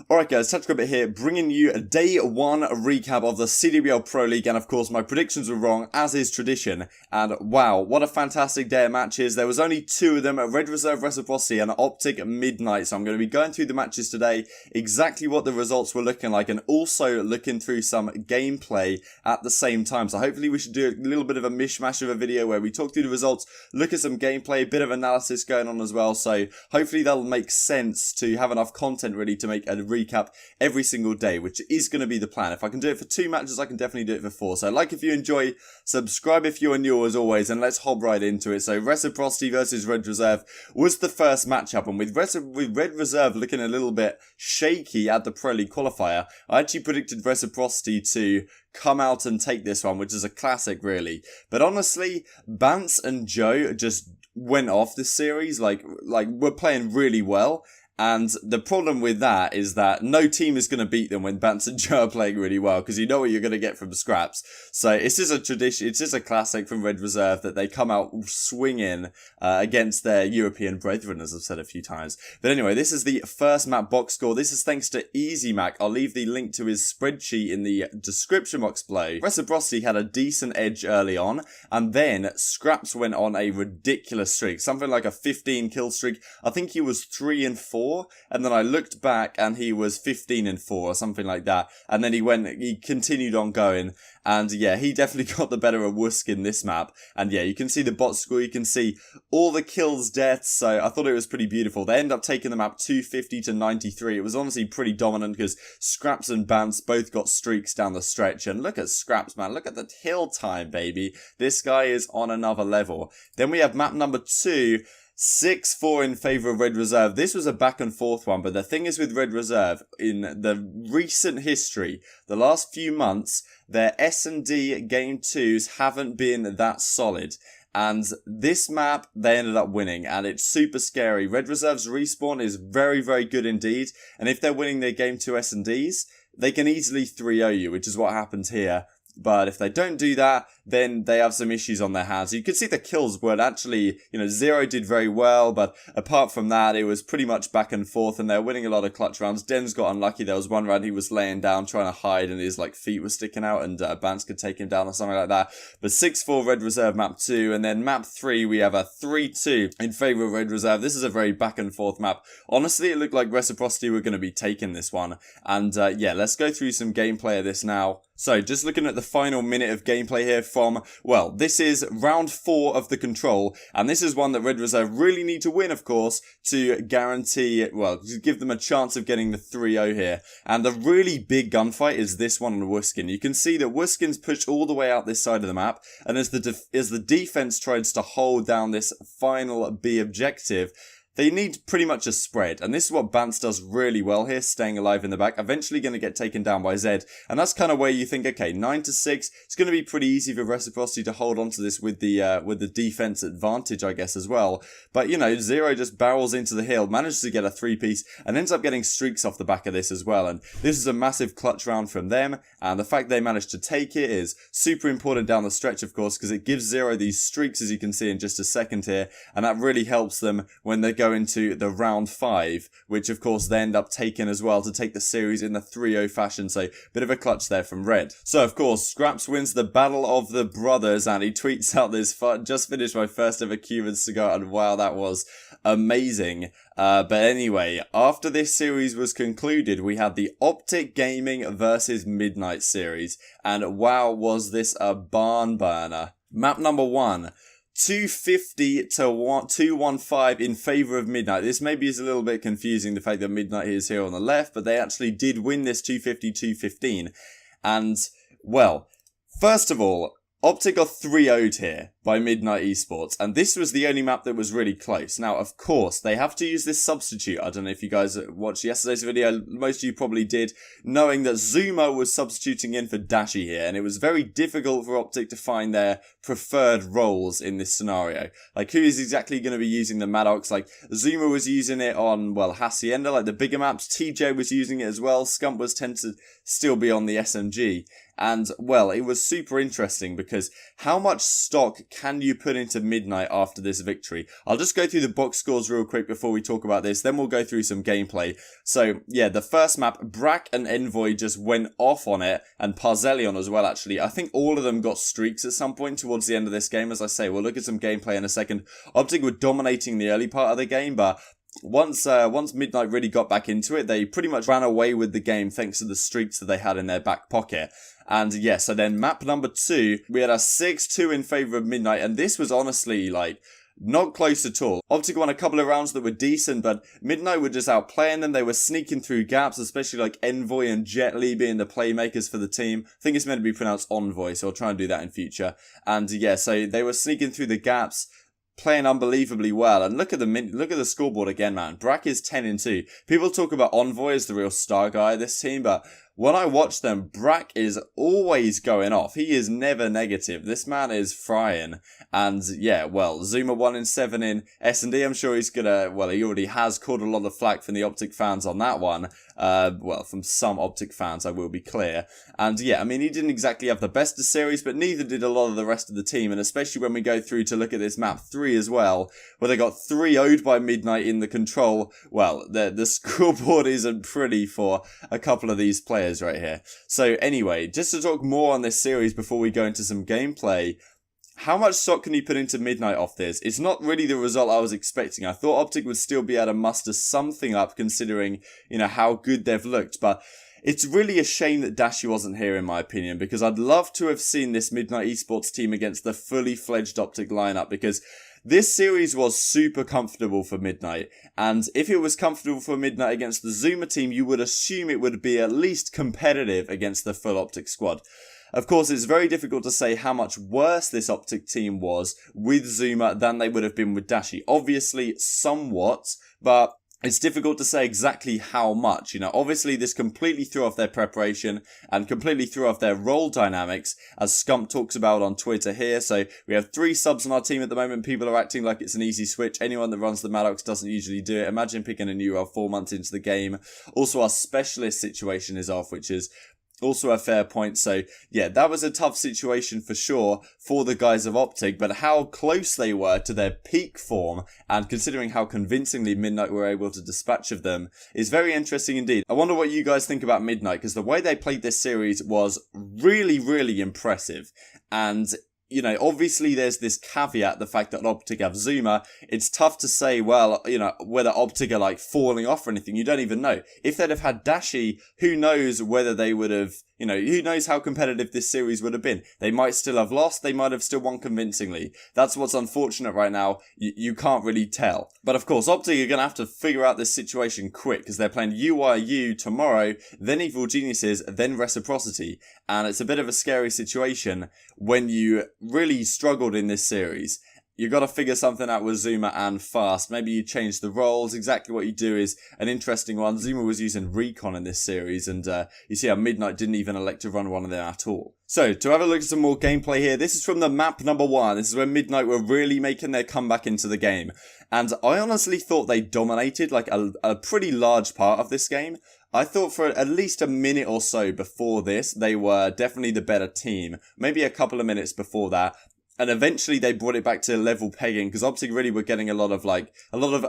Alright guys, Tactical here, bringing you a day one recap of the CWL Pro League, and of course my predictions were wrong, as is tradition, and wow, what a fantastic day of matches. There was only two of them, Red Reserve Reciprocity and OpTic Midnight, so I'm going to be going through the matches today, exactly what the results were looking like, and also looking through some gameplay at the same time. So hopefully we should do a little bit of a mishmash of a video where we talk through the results, look at some gameplay, a bit of analysis going on as well, so hopefully that'll make sense to have enough content really to make a recap every single day, which is going to be the plan. If I can do it for 2 matches, I can definitely do it for 4. So like if you enjoy, subscribe if you're new as always, and let's hop right into it. So Reciprocity versus Red Reserve was the first matchup, and with Red Reserve looking a little bit shaky at the Pro League qualifier, I actually predicted Reciprocity to come out and take this one, which is a classic really. But honestly, Bance and Joe just went off this series, like we're playing really well. And the problem with that is that no team is going to beat them when Bance and Joe are playing really well, because you know what you're going to get from Skrapz. So it's just a tradition, it's just a classic from Red Reserve that they come out swinging against their European brethren, as I've said a few times. But anyway, this is the first map box score. This is thanks to EasyMac. I'll leave the link to his spreadsheet in the description box below. Reciprocity had a decent edge early on, and then Skrapz went on a ridiculous streak, something like a 15 kill streak. I think he was 3 and 4. And then I looked back and he was 15 and 4 or something like that. And then he continued on going. And yeah, he definitely got the better of Wusk in this map. And yeah, you can see the bot score, you can see all the kills, deaths. So I thought it was pretty beautiful. They end up taking the map 250 to 93. It was honestly pretty dominant because Skrapz and Bance both got streaks down the stretch. And look at Skrapz, man. Look at the kill time, baby. This guy is on another level. Then we have map number 2. 6-4 in favour of Red Reserve. This was a back and forth one, but the thing is with Red Reserve, in the recent history, the last few months, their S&D Game 2s haven't been that solid. And this map, they ended up winning, and it's super scary. Red Reserve's respawn is very, very good indeed, and if they're winning their Game 2 S&Ds, they can easily 3-0 you, which is what happened here. But if they don't do that, then they have some issues on their hands. You could see the kills were actually, Zero did very well, but apart from that, it was pretty much back and forth, and they're winning a lot of clutch rounds. Den's got unlucky. There was one round he was laying down, trying to hide, and his feet were sticking out, and Bance could take him down or something like that. But 6-4 Red Reserve map 2, and then map 3, we have a 3-2 in favour of Red Reserve. This is a very back and forth map. Honestly, it looked like Reciprocity were going to be taking this one. And yeah, let's go through some gameplay of this now. So, just looking at the final minute of gameplay here from, well, this is round 4 of the control, and this is one that Red Reserve really need to win, of course, to guarantee, well, to give them a chance of getting the 3-0 here. And the really big gunfight is this one on Wuskin. You can see that Wuskin's pushed all the way out this side of the map, and as the defense tries to hold down this final B objective, they need pretty much a spread, and this is what Bance does really well here, staying alive in the back, eventually going to get taken down by Zed, and that's kind of where you think, okay, 9-6, it's going to be pretty easy for Reciprocity to hold on to this with the defense advantage, I guess, as well. But, Zero just barrels into the hill, manages to get a 3-piece, and ends up getting streaks off the back of this as well, and this is a massive clutch round from them, and the fact they managed to take it is super important down the stretch, of course, because it gives Zero these streaks, as you can see in just a second here, and that really helps them when they go into the round 5, which of course they end up taking as well to take the series in the 3-0 fashion, so bit of a clutch there from Red. So of course, Skrapz wins the Battle of the Brothers, and he tweets out this, just finished my first ever Cuban cigar, and wow, that was amazing. But anyway, after this series was concluded, we had the OpTic Gaming versus Midnight series, and wow, was this a barn burner. Map number 1. 250 to 215 in favour of Midnight. This maybe is a little bit confusing, the fact that Midnight is here on the left, but they actually did win this 250-215. And, well, first of all, OpTic got 3-0'd here by Midnight Esports, and this was the only map that was really close. Now, of course, they have to use this substitute. I don't know if you guys watched yesterday's video, most of you probably did, knowing that ZooMaa was substituting in for Dashy here, and it was very difficult for OpTic to find their preferred roles in this scenario. Like, who is exactly going to be using the Maddox? Like, ZooMaa was using it on, well, Hacienda, like the bigger maps. TJ was using it as well. Scump was tend to still be on the SMG. And, well, it was super interesting because how much stock can you put into Midnight after this victory? I'll just go through the box scores real quick before we talk about this, then we'll go through some gameplay. So, yeah, the first map, Brack and Envoy just went off on it, and Parzelion as well, actually. I think all of them got streaks at some point towards the end of this game. As I say, we'll look at some gameplay in a second. OpTic were dominating the early part of the game, but once Midnight really got back into it, they pretty much ran away with the game thanks to the streaks that they had in their back pocket. And yeah, so then map number 2, we had a 6-2 in favour of Midnight, and this was honestly, like, not close at all. OpTic won a couple of rounds that were decent, but Midnight were just outplaying them. They were sneaking through gaps, especially like Envoy and Jetly being the playmakers for the team. I think it's meant to be pronounced Envoy, so I'll try and do that in future. And yeah, so they were sneaking through the gaps, playing unbelievably well. And look at the scoreboard again, man. Brack is 10-2. People talk about Envoy as the real star guy of this team, but when I watch them, Brack is always going off. He is never negative. This man is frying. And yeah, well, ZooMaa 1-7 in S&D. I'm sure he's gonna, well, he already has caught a lot of flack from the OpTic fans on that one. Well, from some OpTic fans, I will be clear. And yeah, I mean, he didn't exactly have the best of series, but neither did a lot of the rest of the team. And especially when we go through to look at this map 3 as well, where they got 3-0'd by Midnight in the control. Well, the scoreboard isn't pretty for a couple of these players right here. So anyway, just to talk more on this series before we go into some gameplay, how much stock can you put into Midnight off this? It's not really the result I was expecting. I thought OpTic would still be able to muster something up considering, you know, how good they've looked, but it's really a shame that Dashy wasn't here in my opinion, because I'd love to have seen this Midnight Esports team against the fully fledged OpTic lineup, because this series was super comfortable for Midnight, and if it was comfortable for Midnight against the ZooMaa team, you would assume it would be at least competitive against the full OpTic squad. Of course, it's very difficult to say how much worse this OpTic team was with ZooMaa than they would have been with Dashy. Obviously, somewhat, but it's difficult to say exactly how much. You know, obviously this completely threw off their preparation and completely threw off their role dynamics, as Scump talks about on Twitter here. So we have 3 subs on our team at the moment. People are acting like it's an easy switch. Anyone that runs the Maddox doesn't usually do it. Imagine picking a new role 4 months into the game. Also, our specialist situation is off, which is also a fair point. So yeah, that was a tough situation for sure for the guys of OpTic, but how close they were to their peak form, and considering how convincingly Midnight were able to dispatch of them, is very interesting indeed. I wonder what you guys think about Midnight, because the way they played this series was really, really impressive. And you know, obviously there's this caveat, the fact that OpTic have ZooMaa. It's tough to say, well, you know, whether OpTic are like falling off or anything. You don't even know. If they'd have had Dashy, who knows whether they would have, you know, who knows how competitive this series would have been. They might still have lost. They might have still won convincingly. That's what's unfortunate right now. You can't really tell. But of course, OpTic are going to have to figure out this situation quick, because they're playing UIU tomorrow, then Evil Geniuses, then Reciprocity. And it's a bit of a scary situation when you really struggled in this series. You got to figure something out with ZooMaa and fast. Maybe you change the roles. Exactly what you do is an interesting one. ZooMaa was using Recon in this series, and you see how Midnight didn't even elect to run one of them at all. So, to have a look at some more gameplay here, this is from the map number 1. This is where Midnight were really making their comeback into the game. And I honestly thought they dominated like a pretty large part of this game. I thought for at least a minute or so before this, they were definitely the better team. Maybe a couple of minutes before that. And eventually they brought it back to level pegging, because OpTic really were getting a lot of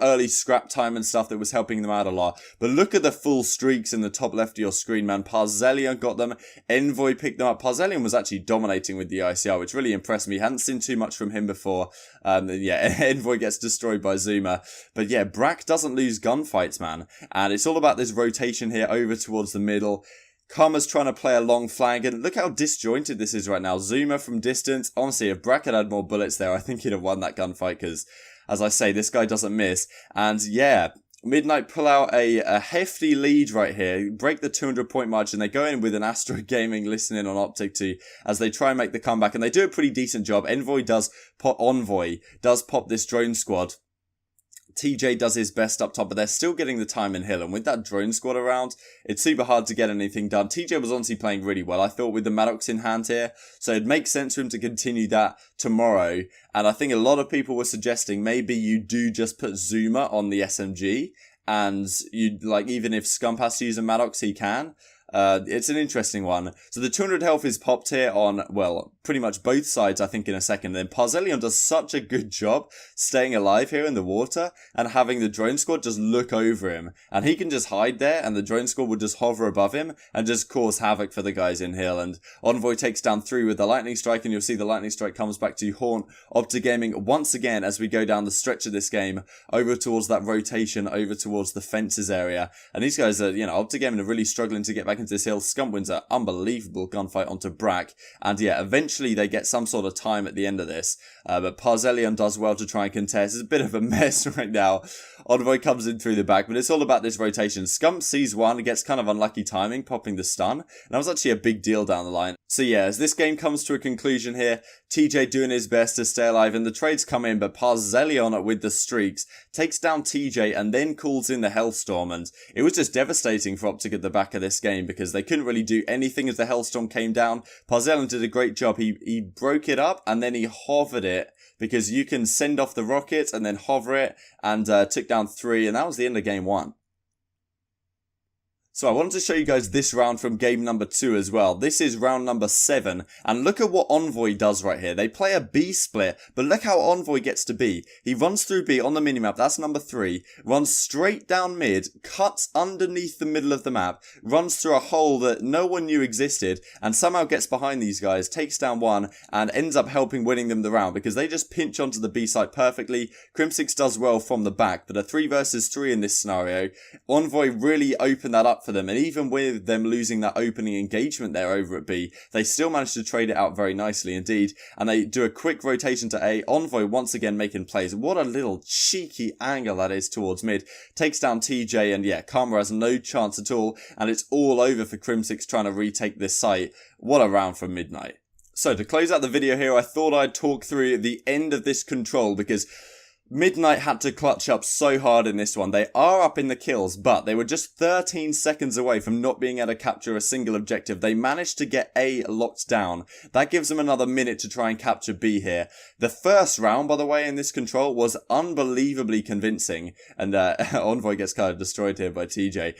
early scrap time and stuff that was helping them out a lot. But look at the full streaks in the top left of your screen, man. Parzelion got them. Envoy picked them up. Parzelion was actually dominating with the ICR, which really impressed me. Hadn't seen too much from him before. Yeah, Envoy gets destroyed by ZooMaa. But yeah, Brack doesn't lose gunfights, man. And it's all about this rotation here over towards the middle. Karma's trying to play a long flank, and look how disjointed this is right now. ZooMaa from distance. Honestly, if Brack had more bullets there, I think he'd have won that gunfight, because, as I say, this guy doesn't miss. And yeah, Midnight pull out a hefty lead right here, break the 200-point margin. They go in with an Astro Gaming listening on OpTic too, as they try and make the comeback, and they do a pretty decent job. Envoy does pop this drone squad. TJ does his best up top, but they're still getting the time in hill, and with that drone squad around, it's super hard to get anything done. TJ was honestly playing really well, I thought, with the Maddox in hand here, so it makes sense for him to continue that tomorrow. And I think a lot of people were suggesting maybe you do just put ZooMaa on the SMG, and you, like, even if Scump has to use a Maddox, he can. It's an interesting one. So the 200 health is popped here on, well, pretty much both sides, I think, in a second. Then Parzelion does such a good job staying alive here in the water and having the drone squad just look over him. And he can just hide there and the drone squad would just hover above him and just cause havoc for the guys in hill. And Envoy takes down 3 with the lightning strike, and you'll see the lightning strike comes back to haunt OpTic Gaming once again as we go down the stretch of this game over towards that rotation, over towards the fences area. And these guys are, OpTic Gaming are really struggling to get back into this hill. Scump wins an unbelievable gunfight onto Brack. And yeah, eventually they get some sort of time at the end of this. But Parzelion does well to try and contest. It's a bit of a mess right now. Envoy comes in through the back, but it's all about this rotation. Scump sees one, gets kind of unlucky timing, popping the stun. And that was actually a big deal down the line. So yeah, as this game comes to a conclusion here, TJ doing his best to stay alive, and the trades come in, but Parzelion with the streaks takes down TJ and then calls in the Hellstorm, and it was just devastating for OpTic at the back of this game because they couldn't really do anything as the Hellstorm came down. Parzelion did a great job. He broke it up and then he hovered it, because you can send off the rocket and then hover it, and took down 3, and that was the end of game 1. So I wanted to show you guys this round from game number 2 as well. This is round number 7, and look at what Envoy does right here. They play a B split, but look how Envoy gets to B. He runs through B on the minimap, that's number 3, runs straight down mid, cuts underneath the middle of the map, runs through a hole that no one knew existed, and somehow gets behind these guys, takes down 1, and ends up helping winning them the round, because they just pinch onto the B site perfectly. Crimsix does well from the back, but a 3 versus 3 in this scenario, Envoy really opened that up for them, and even with them losing that opening engagement there over at B, they still managed to trade it out very nicely indeed, and they do a quick rotation to A. Envoy once again making plays. What a little cheeky angle that is towards mid. Takes down TJ, and yeah, Karma has no chance at all, and it's all over for Crimsix trying to retake this site. What a round from Midnight. So to close out the video here, I thought I'd talk through the end of this control, because Midnight had to clutch up so hard in this one. They are up in the kills, but they were just 13 seconds away from not being able to capture a single objective. They managed to get A locked down. That gives them another minute to try and capture B here. The first round, by the way, in this control was unbelievably convincing, and Envoy gets kind of destroyed here by TJ.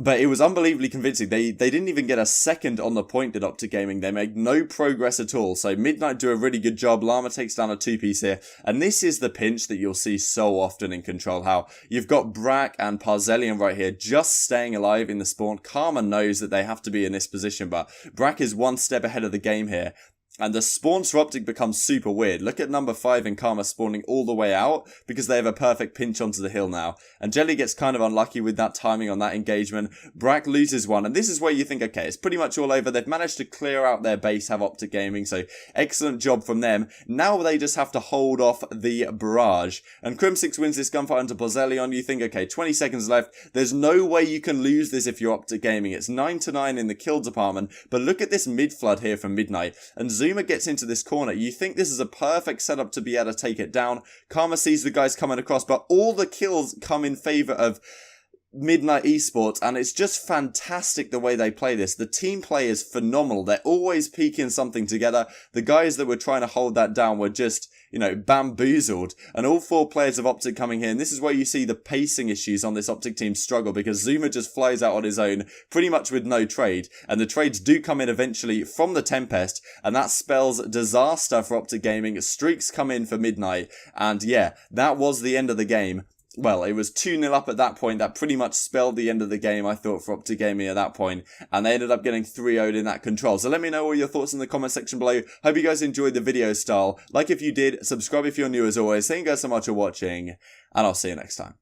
But it was unbelievably convincing. They didn't even get a second on the point at OpTic Gaming. They made no progress at all. So Midnight do a really good job. Llama takes down a 2-piece here. And this is the pinch that you'll see so often in Control. How you've got Brack and Parzelion right here just staying alive in the spawn. Karma knows that they have to be in this position, but Brack is one step ahead of the game here. And the spawns for OpTic becomes super weird. Look at number 5 and Karma spawning all the way out because they have a perfect pinch onto the hill now. And Jelly gets kind of unlucky with that timing on that engagement. Brack loses one, and this is where you think, okay, it's pretty much all over. They've managed to clear out their base, have OpTic Gaming, so excellent job from them. Now they just have to hold off the barrage. And Crimsix wins this gunfight onto Parzelion. You think, okay, 20 seconds left. There's no way you can lose this if you're OpTic Gaming. It's 9-9 in the kill department, but look at this mid flood here from Midnight. And ZooMaa gets into this corner. You think this is a perfect setup to be able to take it down. Karma sees the guys coming across, but all the kills come in favor of Midnight Esports, and it's just fantastic the way they play this. The team play is phenomenal. They're always peeking something together. The guys that were trying to hold that down were just, bamboozled. And all 4 players of OpTic coming here, and this is where you see the pacing issues on this OpTic team struggle, because ZooMaa just flies out on his own, pretty much with no trade. And the trades do come in eventually from the Tempest, and that spells disaster for OpTic Gaming. Streaks come in for Midnight, and yeah, that was the end of the game. Well, it was 2-0 up at that point. That pretty much spelled the end of the game, I thought, for OpTic Gaming at that point. And they ended up getting 3-0'd in that control. So let me know all your thoughts in the comment section below. Hope you guys enjoyed the video style. Like if you did, subscribe if you're new as always. Thank you guys so much for watching, and I'll see you next time.